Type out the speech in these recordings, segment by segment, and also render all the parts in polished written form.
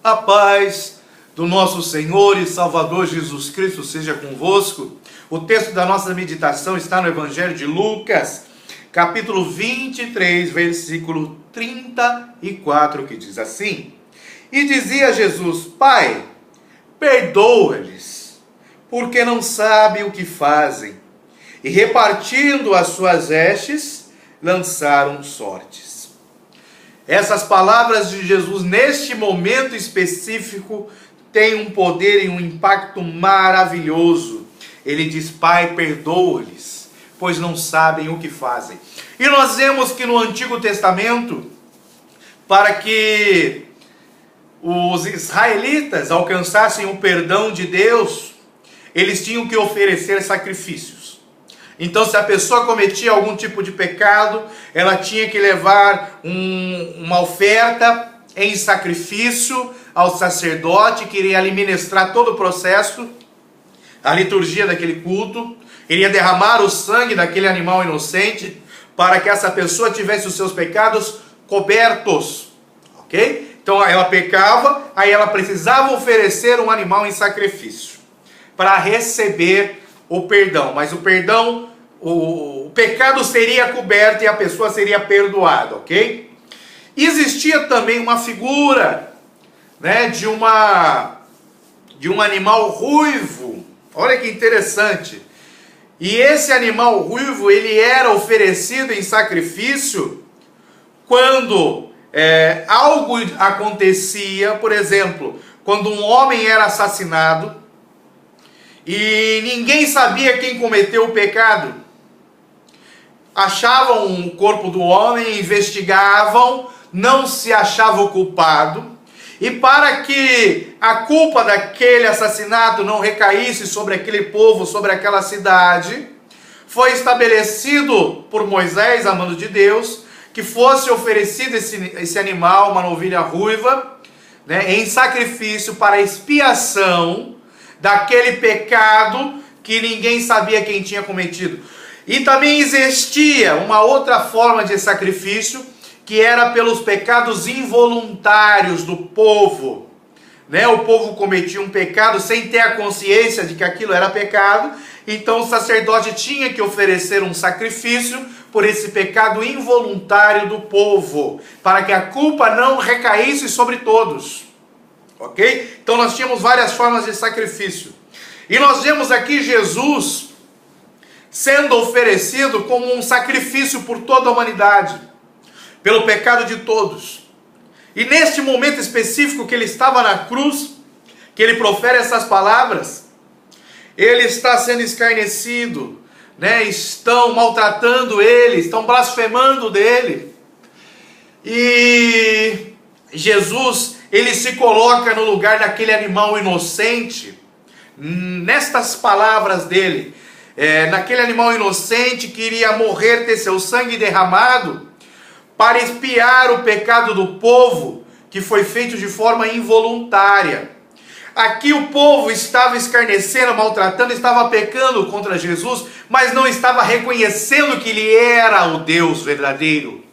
A paz do nosso Senhor e Salvador Jesus Cristo seja convosco. O texto da nossa meditação está no Evangelho de Lucas, capítulo 23, versículo 34, que diz assim: E dizia Jesus: Pai, perdoa-lhes, porque não sabem o que fazem. E repartindo as suas vestes, lançaram sortes. Essas palavras de Jesus, neste momento específico, têm um poder e um impacto maravilhoso. Ele diz: Pai, perdoa-lhes, pois não sabem o que fazem. E nós vemos que no Antigo Testamento, para que os israelitas alcançassem o perdão de Deus, eles tinham que oferecer sacrifícios. Então, se a pessoa cometia algum tipo de pecado, ela tinha que levar uma oferta em sacrifício ao sacerdote, que iria ali ministrar todo o processo, a liturgia daquele culto, iria derramar o sangue daquele animal inocente, para que essa pessoa tivesse os seus pecados cobertos, ok? Então, ela pecava, aí ela precisava oferecer um animal em sacrifício, para receber o perdão, mas o perdão, o pecado seria coberto e a pessoa seria perdoada, ok? Existia também uma figura, né, de um animal ruivo. Olha que interessante. E esse animal ruivo, ele era oferecido em sacrifício quando algo acontecia, por exemplo, quando um homem era assassinado e ninguém sabia quem cometeu o pecado. Achavam o corpo do homem, investigavam, não se achava o culpado. E para que a culpa daquele assassinato não recaísse sobre aquele povo, sobre aquela cidade, foi estabelecido por Moisés, a mando de Deus, que fosse oferecido esse animal, uma novilha ruiva, né, em sacrifício para expiação daquele pecado que ninguém sabia quem tinha cometido. E também existia uma outra forma de sacrifício, que era pelos pecados involuntários do povo, né? O povo cometia um pecado sem ter a consciência de que aquilo era pecado, então o sacerdote tinha que oferecer um sacrifício por esse pecado involuntário do povo, para que a culpa não recaísse sobre todos. Ok? Então nós tínhamos várias formas de sacrifício. E nós vemos aqui Jesus sendo oferecido como um sacrifício por toda a humanidade, pelo pecado de todos. E neste momento específico que ele estava na cruz, que ele profere essas palavras, ele está sendo escarnecido, né? Estão maltratando ele, estão blasfemando dele. E Jesus, ele se coloca no lugar daquele animal inocente, nestas palavras dele, naquele animal inocente que iria morrer, ter seu sangue derramado, para expiar o pecado do povo, que foi feito de forma involuntária. Aqui o povo estava escarnecendo, maltratando, estava pecando contra Jesus, mas não estava reconhecendo que ele era o Deus verdadeiro,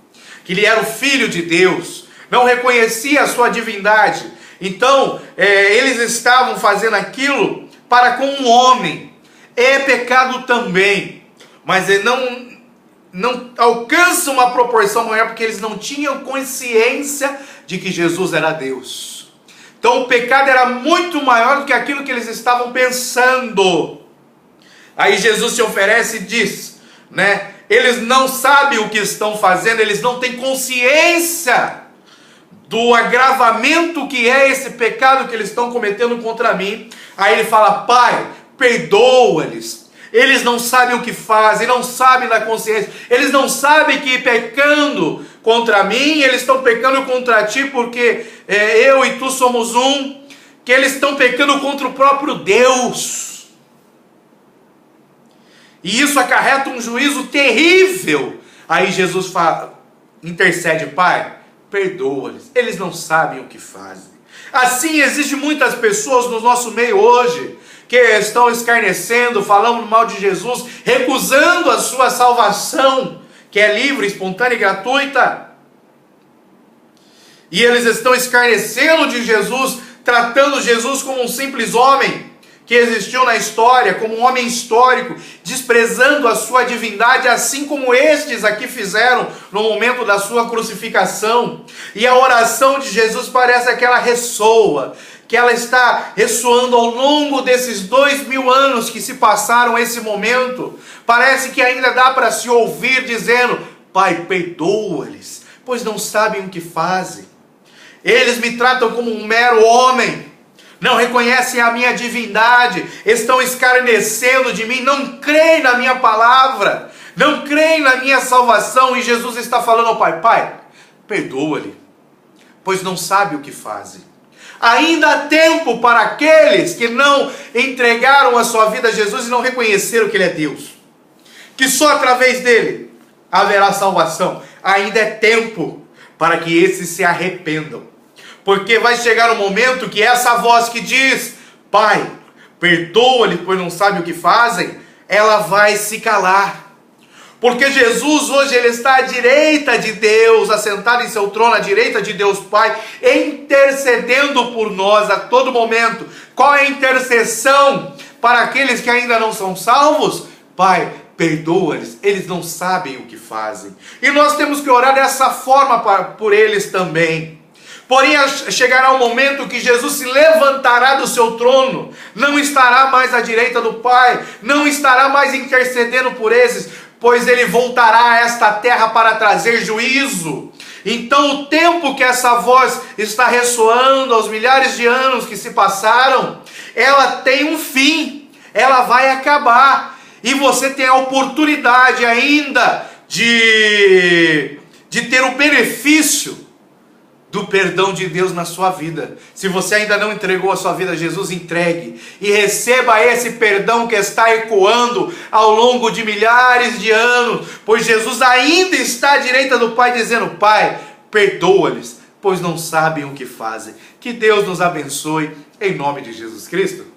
que ele era o Filho de Deus, não reconhecia a sua divindade. Então, eles estavam fazendo aquilo para com um homem. É pecado também, mas não alcança uma proporção maior, porque eles não tinham consciência de que Jesus era Deus. Então o pecado era muito maior do que aquilo que eles estavam pensando. Aí Jesus se oferece e diz, né? Eles não sabem o que estão fazendo, eles não têm consciência do agravamento que é esse pecado que eles estão cometendo contra mim. Aí ele fala: Pai, perdoa-lhes. Eles não sabem o que fazem, não sabem da consciência. Eles não sabem que pecando contra mim, eles estão pecando contra ti, porque eu e tu somos um. Que eles estão pecando contra o próprio Deus. E isso acarreta um juízo terrível. Aí Jesus intercede: Pai, perdoa-lhes. Eles não sabem o que fazem. Assim existem muitas pessoas no nosso meio hoje, que estão escarnecendo, falando mal de Jesus, recusando a sua salvação, que é livre, espontânea e gratuita. e eles estão escarnecendo de Jesus, tratando Jesus como um simples homem que existiu na história, como um homem histórico, desprezando a sua divindade, assim como estes aqui fizeram no momento da sua crucificação. E a oração de Jesus parece que ela ressoa, que ela está ressoando ao longo desses 2000 anos que se passaram esse momento. Parece que ainda dá para se ouvir dizendo: Pai, perdoa-lhes, pois não sabem o que fazem. Eles me tratam como um mero homem, não reconhecem a minha divindade, estão escarnecendo de mim, não creem na minha palavra, não creem na minha salvação. E Jesus está falando ao Pai: Pai, perdoa-lhe, pois não sabem o que fazem. Ainda há tempo para aqueles que não entregaram a sua vida a Jesus e não reconheceram que Ele é Deus, que só através dele haverá salvação. Ainda é tempo para que esses se arrependam. Porque vai chegar um momento que essa voz que diz: Pai, perdoa-lhe, pois não sabe o que fazem, ela vai se calar. Porque Jesus hoje ele está à direita de Deus, assentado em seu trono, à direita de Deus Pai, intercedendo por nós a todo momento. Qual é a intercessão para aqueles que ainda não são salvos? Pai, perdoa-lhes, eles não sabem o que fazem. E nós temos que orar dessa forma por eles também. Porém, chegará um momento que Jesus se levantará do seu trono, não estará mais à direita do Pai, não estará mais intercedendo por esses, pois ele voltará a esta terra para trazer juízo. Então o tempo que essa voz está ressoando, aos milhares de anos que se passaram, ela tem um fim, ela vai acabar, e você tem a oportunidade ainda de ter o benefício do perdão de Deus na sua vida. Se você ainda não entregou a sua vida a Jesus, entregue e receba esse perdão que está ecoando ao longo de milhares de anos, pois Jesus ainda está à direita do Pai dizendo: Pai, perdoa-lhes, pois não sabem o que fazem. Que Deus nos abençoe, em nome de Jesus Cristo.